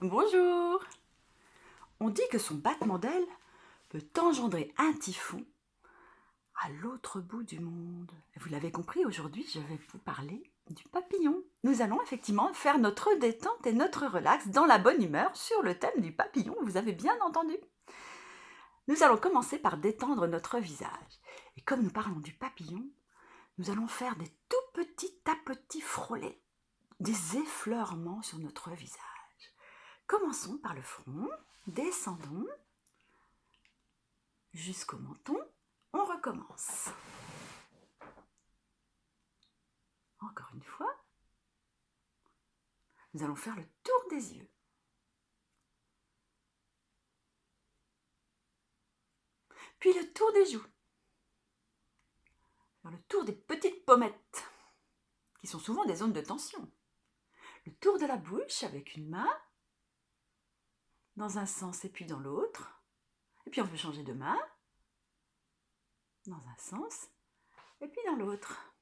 Bonjour! On dit que son battement d'aile peut engendrer un typhon à l'autre bout du monde. Vous l'avez compris, aujourd'hui, je vais vous parler du papillon. Nous allons effectivement faire notre détente et notre relax dans la bonne humeur sur le thème du papillon, vous avez bien entendu. Nous allons commencer par détendre notre visage. Et comme nous parlons du papillon, nous allons faire des tout petits tapotis frôlés, des effleurements sur notre visage. Commençons par le front, descendons jusqu'au menton, on recommence. Encore une fois, nous allons faire le tour des yeux. Puis le tour des joues. Faire le tour des petites pommettes, qui sont souvent des zones de tension. Le tour de la bouche avec une main, dans un sens et puis dans l'autre. Et puis on peut changer de main, dans un sens et puis dans l'autre.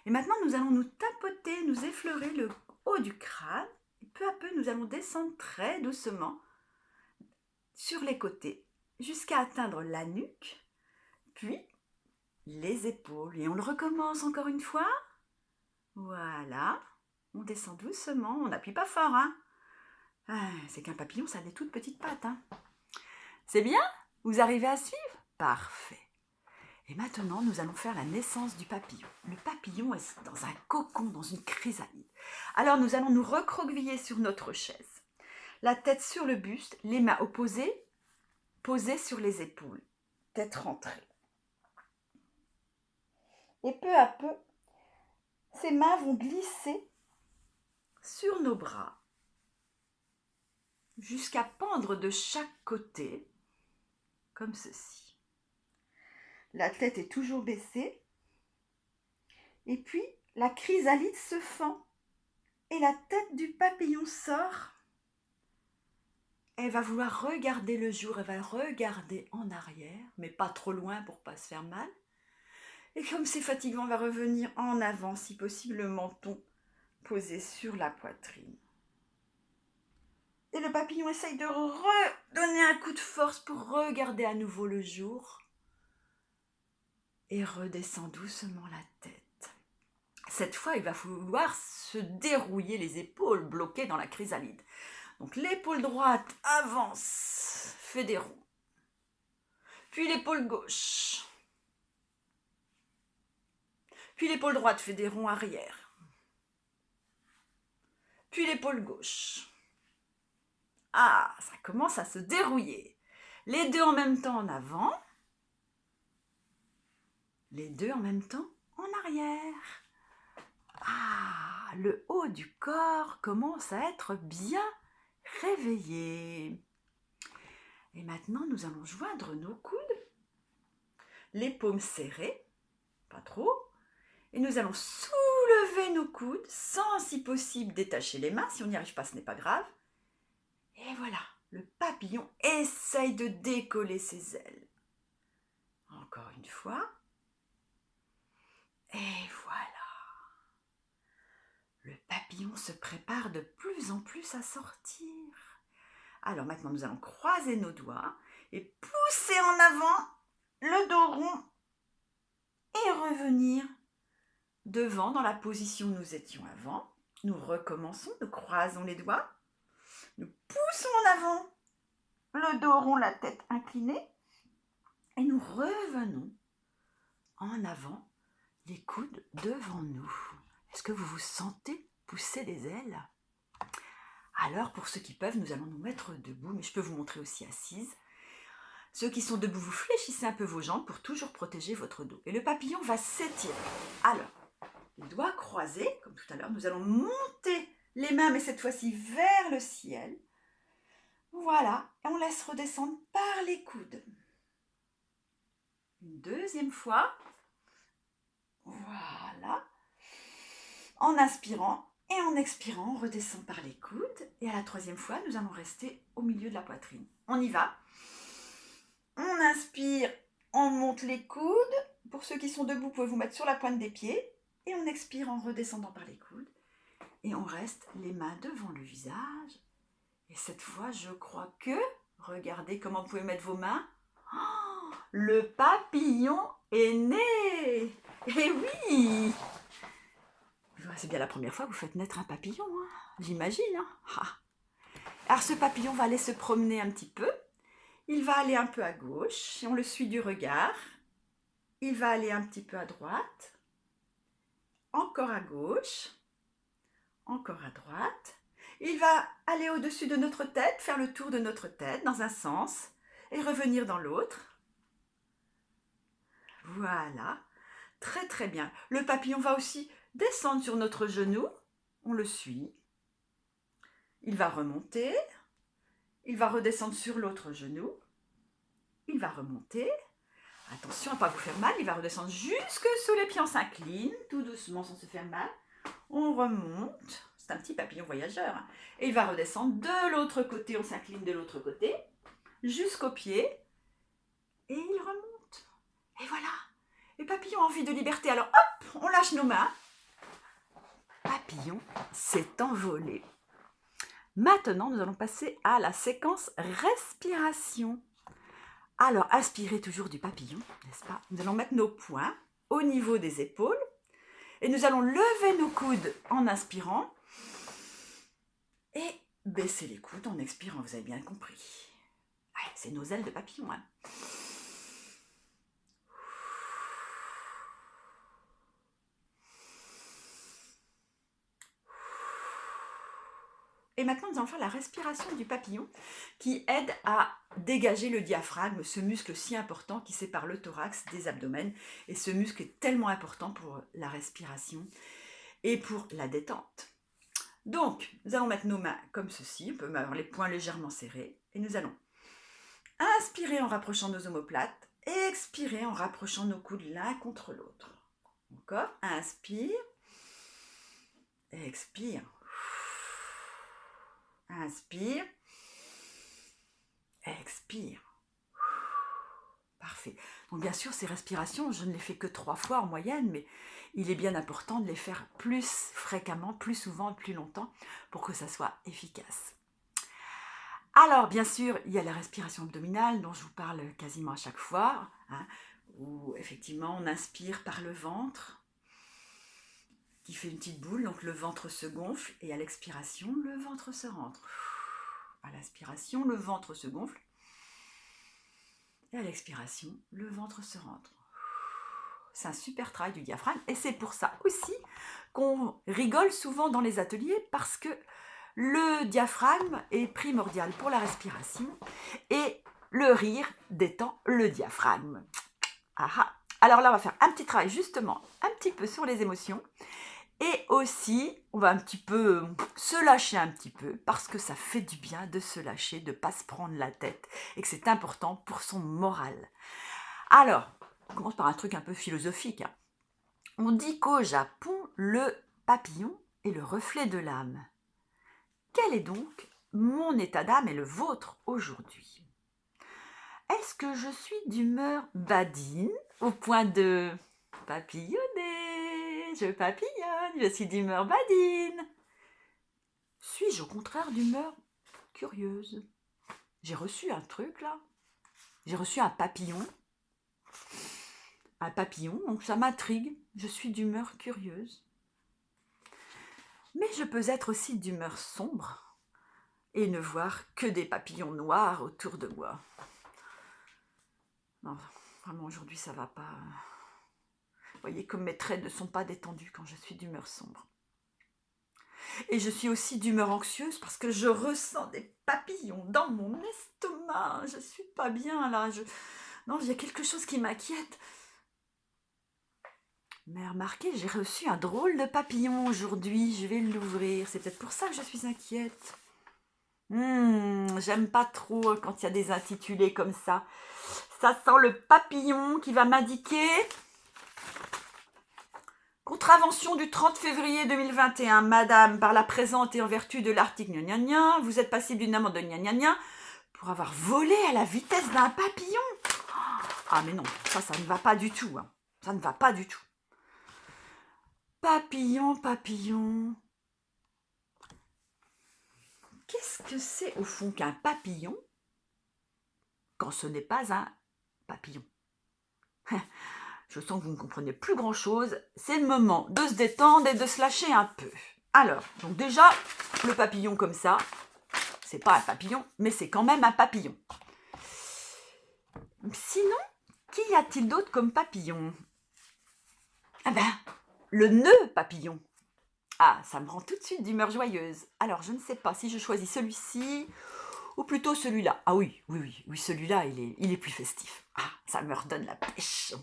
Et maintenant, nous allons nous tapoter, nous effleurer le haut du crâne. Et peu à peu, nous allons descendre très doucement sur les côtés jusqu'à atteindre la nuque, puis les épaules. Et on le recommence encore une fois. Voilà. On descend doucement, on n'appuie pas fort. C'est qu'un papillon, ça a des toutes petites pattes. C'est bien? Vous arrivez à suivre? Parfait. Et maintenant, nous allons faire la naissance du papillon. Le papillon est dans un cocon, dans une chrysalide. Alors, nous allons nous recroqueviller sur notre chaise. La tête sur le buste, les mains opposées, posées sur les épaules. Tête rentrée. Et peu à peu, ces mains vont glisser sur nos bras jusqu'à pendre de chaque côté, comme ceci. La tête est toujours baissée. Et puis, la chrysalide se fend. Et la tête du papillon sort. Elle va vouloir regarder le jour. Elle va regarder en arrière, mais pas trop loin pour ne pas se faire mal. Et comme c'est fatigant, elle va revenir en avant, si possible, le menton posé sur la poitrine. Et le papillon essaye de redonner un coup de force pour regarder à nouveau le jour. Et redescend doucement la tête. Cette fois, il va vouloir se dérouiller les épaules bloquées dans la chrysalide. Donc l'épaule droite avance, fait des ronds. Puis l'épaule gauche. Puis l'épaule droite fait des ronds arrière. Puis l'épaule gauche. Ça commence à se dérouiller. Les deux en même temps en avant. Les deux en même temps en arrière. Le haut du corps commence à être bien réveillé. Et maintenant, nous allons joindre nos coudes, les paumes serrées, pas trop, et nous allons soulever nos coudes sans, si possible, détacher les mains. Si on n'y arrive pas, ce n'est pas grave. Et voilà, le papillon essaye de décoller ses ailes. Encore une fois. Et voilà. Le papillon se prépare de plus en plus à sortir. Alors maintenant, nous allons croiser nos doigts et pousser en avant le dos rond et revenir devant dans la position où nous étions avant. Nous recommençons, nous croisons les doigts, nous poussons en avant le dos rond, la tête inclinée et nous revenons en avant, les coudes devant nous. Est-ce que vous vous sentez pousser des ailes? Alors, pour ceux qui peuvent, nous allons nous mettre debout, mais je peux vous montrer aussi assise. Ceux qui sont debout, vous fléchissez un peu vos jambes pour toujours protéger votre dos. Et le papillon va s'étirer. Alors, les doigts croisés, comme tout à l'heure, nous allons monter les mains, mais cette fois-ci vers le ciel. Voilà, et on laisse redescendre par les coudes. Une deuxième fois. Voilà. En inspirant, Et en expirant, on redescend par les coudes. Et à la troisième fois, nous allons rester au milieu de la poitrine. On y va. On inspire, on monte les coudes. Pour ceux qui sont debout, vous pouvez vous mettre sur la pointe des pieds. Et on expire en redescendant par les coudes. Et on reste les mains devant le visage. Et cette fois, je crois que, regardez comment vous pouvez mettre vos mains. Oh, le papillon est né. Eh oui! C'est bien la première fois que vous faites naître un papillon, hein, j'imagine. Hein. Ah. Alors ce papillon va aller se promener un petit peu. Il va aller un peu à gauche, et on le suit du regard. Il va aller un petit peu à droite. Encore à gauche. Encore à droite. Il va aller au-dessus de notre tête, faire le tour de notre tête dans un sens, et revenir dans l'autre. Voilà. Très très bien. Le papillon va aussi descendre sur notre genou. On le suit. Il va remonter. Il va redescendre sur l'autre genou. Il va remonter. Attention à ne pas vous faire mal. Il va redescendre jusque sous les pieds. On s'incline tout doucement sans se faire mal. On remonte. C'est un petit papillon voyageur. Hein. Et il va redescendre de l'autre côté. On s'incline de l'autre côté jusqu'aux pieds. Et il remonte. Et voilà. Et papillon a envie de liberté. Alors hop, on lâche nos mains. Papillon s'est envolé. Maintenant, nous allons passer à la séquence respiration. Alors, inspirez toujours du papillon, n'est-ce pas? Nous allons mettre nos poings au niveau des épaules et nous allons lever nos coudes en inspirant et baisser les coudes en expirant, vous avez bien compris. Ouais, c'est nos ailes de papillon. Hein. Et maintenant, nous allons faire la respiration du papillon qui aide à dégager le diaphragme, ce muscle si important qui sépare le thorax des abdomens. Et ce muscle est tellement important pour la respiration et pour la détente. Donc, nous allons mettre nos mains comme ceci, on peut avoir les poings légèrement serrés. Et nous allons inspirer en rapprochant nos omoplates et expirer en rapprochant nos coudes l'un contre l'autre. Encore, inspire, expire. Inspire, expire. Parfait. Donc bien sûr, ces respirations, je ne les fais que 3 fois en moyenne, mais il est bien important de les faire plus fréquemment, plus souvent, plus longtemps, pour que ça soit efficace. Alors, bien sûr, il y a la respiration abdominale, dont je vous parle quasiment à chaque fois, hein, où effectivement, on inspire par le ventre, qui fait une petite boule, donc le ventre se gonfle, et à l'expiration, le ventre se rentre. À l'inspiration, le ventre se gonfle, et à l'expiration, le ventre se rentre. C'est un super travail du diaphragme, et c'est pour ça aussi qu'on rigole souvent dans les ateliers, parce que le diaphragme est primordial pour la respiration, et le rire détend le diaphragme. Aha. Alors là, on va faire un petit travail justement, un petit peu sur les émotions, et aussi, on va un petit peu se lâcher un petit peu, parce que ça fait du bien de se lâcher, de ne pas se prendre la tête, et que c'est important pour son moral. Alors, on commence par un truc un peu philosophique. Hein. On dit qu'au Japon, le papillon est le reflet de l'âme. Quel est donc mon état d'âme et le vôtre aujourd'hui? Est-ce que je suis d'humeur badine, au point de papillonner? Je papillonne, je suis d'humeur badine. Suis-je au contraire d'humeur curieuse? J'ai reçu un truc là. J'ai reçu un papillon. Un papillon, donc ça m'intrigue. Je suis d'humeur curieuse. Mais je peux être aussi d'humeur sombre et ne voir que des papillons noirs autour de moi. Non, vraiment aujourd'hui ça va pas. Vous voyez comme mes traits ne sont pas détendus quand je suis d'humeur sombre. Et je suis aussi d'humeur anxieuse parce que je ressens des papillons dans mon estomac. Je suis pas bien là. Non, il y a quelque chose qui m'inquiète. Mais remarquez, j'ai reçu un drôle de papillon aujourd'hui. Je vais l'ouvrir. C'est peut-être pour ça que je suis inquiète. J'aime pas trop quand il y a des intitulés comme ça. Ça sent le papillon qui va m'indiquer Contravention du 30 février 2021, madame, par la présente et en vertu de l'article gna gna gna, vous êtes passible d'une amende de gna gna gna pour avoir volé à la vitesse d'un papillon. Ah mais non, ça ne va pas du tout. Hein. Ça ne va pas du tout. Papillon, papillon. Qu'est-ce que c'est au fond qu'un papillon quand ce n'est pas un papillon? Je sens que vous ne comprenez plus grand-chose. C'est le moment de se détendre et de se lâcher un peu. Alors, donc déjà, le papillon comme ça, c'est pas un papillon, mais c'est quand même un papillon. Sinon, qu'y a-t-il d'autre comme papillon? Ah ben, le nœud papillon. Ah, ça me rend tout de suite d'humeur joyeuse. Alors, je ne sais pas si je choisis celui-ci ou plutôt celui-là. Ah oui, celui-là, il est plus festif. Ah, ça me redonne la pêche.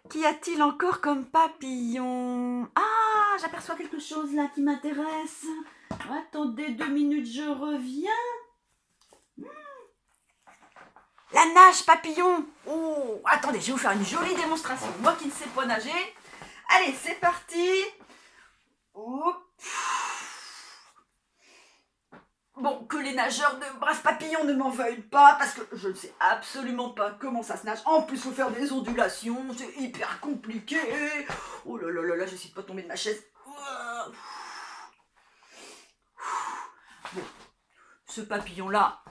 Qu'y a-t-il encore comme papillon? Ah, j'aperçois quelque chose là qui m'intéresse. Attendez 2 minutes, je reviens. La nage papillon. Oh, attendez, je vais vous faire une jolie démonstration. Moi qui ne sais pas nager. Allez, c'est parti. Oups. Bon, que les nageurs de braves papillons ne m'en veuillent pas, parce que je ne sais absolument pas comment ça se nage. En plus, il faut faire des ondulations, c'est hyper compliqué. Oh là là là là, j'essaie de pas tomber de ma chaise. Bon, ce papillon-là,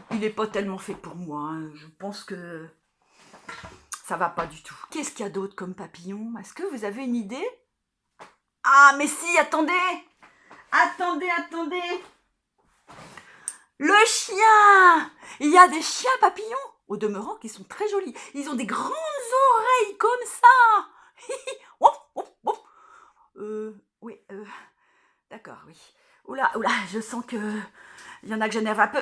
il n'est pas tellement fait pour moi. Hein. Je pense que ça va pas du tout. Qu'est-ce qu'il y a d'autre comme papillon? Est-ce que vous avez une idée? Ah, mais si, attendez. Attendez. Le chien! Il y a des chiens papillons, au demeurant, qui sont très jolis. Ils ont des grandes oreilles comme ça. Oui, d'accord, oui. Oula, je sens que il y en a que j'énerve un peu.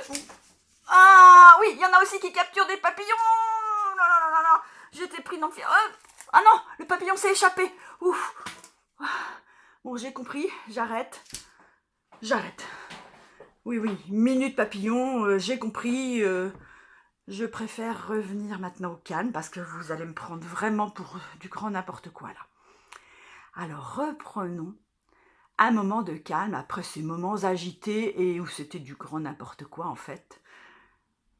Ah oui, il y en a aussi qui capturent des papillons. Non. J'étais pris dans le fiel. Ah non, le papillon s'est échappé. Ouf. Bon, j'ai compris, j'arrête. Oui, minute papillon, j'ai compris. Je préfère revenir maintenant au calme parce que vous allez me prendre vraiment pour du grand n'importe quoi là. Alors reprenons un moment de calme après ces moments agités et où c'était du grand n'importe quoi en fait.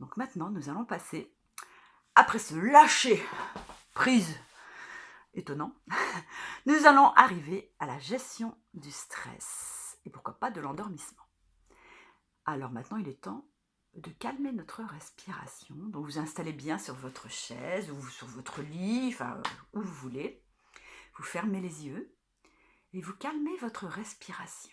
Donc maintenant, nous allons passer, après ce lâcher prise étonnant, nous allons arriver à la gestion du stress et pourquoi pas de l'endormissement. Alors maintenant, il est temps de calmer notre respiration. Donc vous installez bien sur votre chaise ou sur votre lit, enfin où vous voulez. Vous fermez les yeux et vous calmez votre respiration.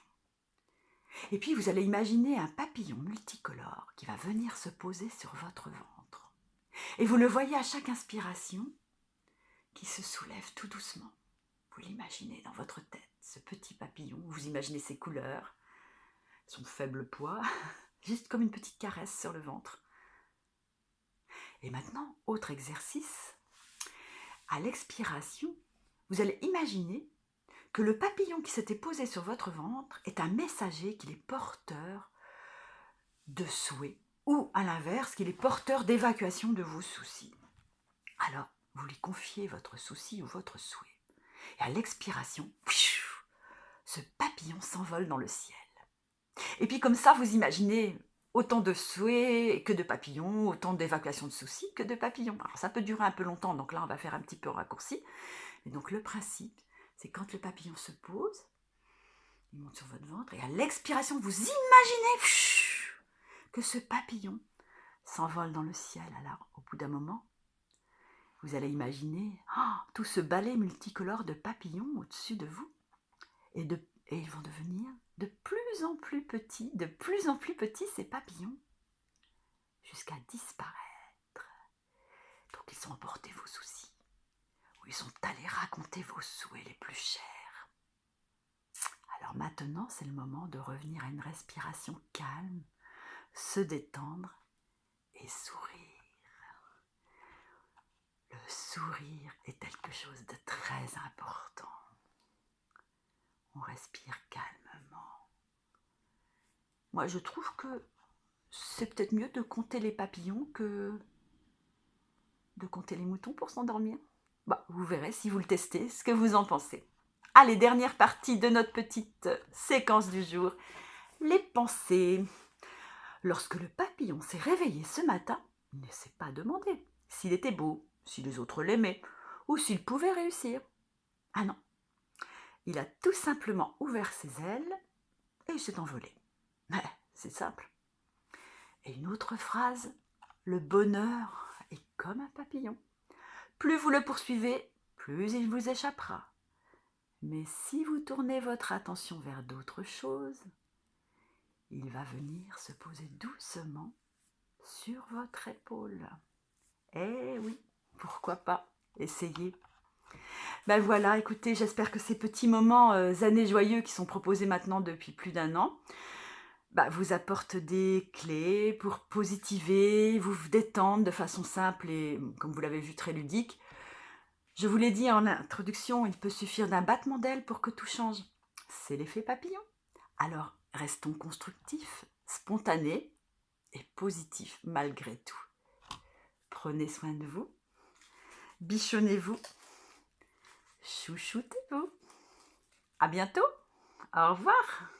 Et puis vous allez imaginer un papillon multicolore qui va venir se poser sur votre ventre. Et vous le voyez à chaque inspiration qui se soulève tout doucement. Vous l'imaginez dans votre tête, ce petit papillon. Vous imaginez ses couleurs, son faible poids, juste comme une petite caresse sur le ventre. Et maintenant, autre exercice. À l'expiration, vous allez imaginer que le papillon qui s'était posé sur votre ventre est un messager qu'il est porteur de souhaits ou à l'inverse, qu'il est porteur d'évacuation de vos soucis. Alors, vous lui confiez votre souci ou votre souhait. Et à l'expiration, ce papillon s'envole dans le ciel. Et puis comme ça, vous imaginez autant de souhaits que de papillons, autant d'évacuation de soucis que de papillons. Alors ça peut durer un peu longtemps, donc là on va faire un petit peu raccourci. Mais donc le principe, c'est quand le papillon se pose, il monte sur votre ventre, et à l'expiration, vous imaginez que ce papillon s'envole dans le ciel. Alors au bout d'un moment, vous allez imaginer tout ce balai multicolore de papillons au-dessus de vous, et ils vont devenir de plus en plus petits ces papillons, jusqu'à disparaître. Donc ils ont emporté vos soucis, ou ils sont allés raconter vos souhaits les plus chers. Alors maintenant, c'est le moment de revenir à une respiration calme, se détendre et sourire. Le sourire est quelque chose de très important. On respire calmement. Moi, je trouve que c'est peut-être mieux de compter les papillons que de compter les moutons pour s'endormir. Vous verrez si vous le testez, ce que vous en pensez. Allez, dernière partie de notre petite séquence du jour, les pensées. Lorsque le papillon s'est réveillé ce matin, il ne s'est pas demandé s'il était beau, si les autres l'aimaient, ou s'il pouvait réussir. Ah non, il a tout simplement ouvert ses ailes et il s'est envolé. C'est simple. Et une autre phrase, le bonheur est comme un papillon. Plus vous le poursuivez, plus il vous échappera. Mais si vous tournez votre attention vers d'autres choses, il va venir se poser doucement sur votre épaule. Eh oui, pourquoi pas, essayez. Voilà, écoutez, j'espère que ces petits moments années joyeux qui sont proposés maintenant depuis plus d'1 an vous apportent des clés pour positiver, vous détendre de façon simple et, comme vous l'avez vu, très ludique. Je vous l'ai dit en introduction, il peut suffire d'un battement d'aile pour que tout change. C'est l'effet papillon. Alors, restons constructifs, spontanés et positifs malgré tout. Prenez soin de vous, bichonnez-vous, chouchoutez-vous. À bientôt. Au revoir.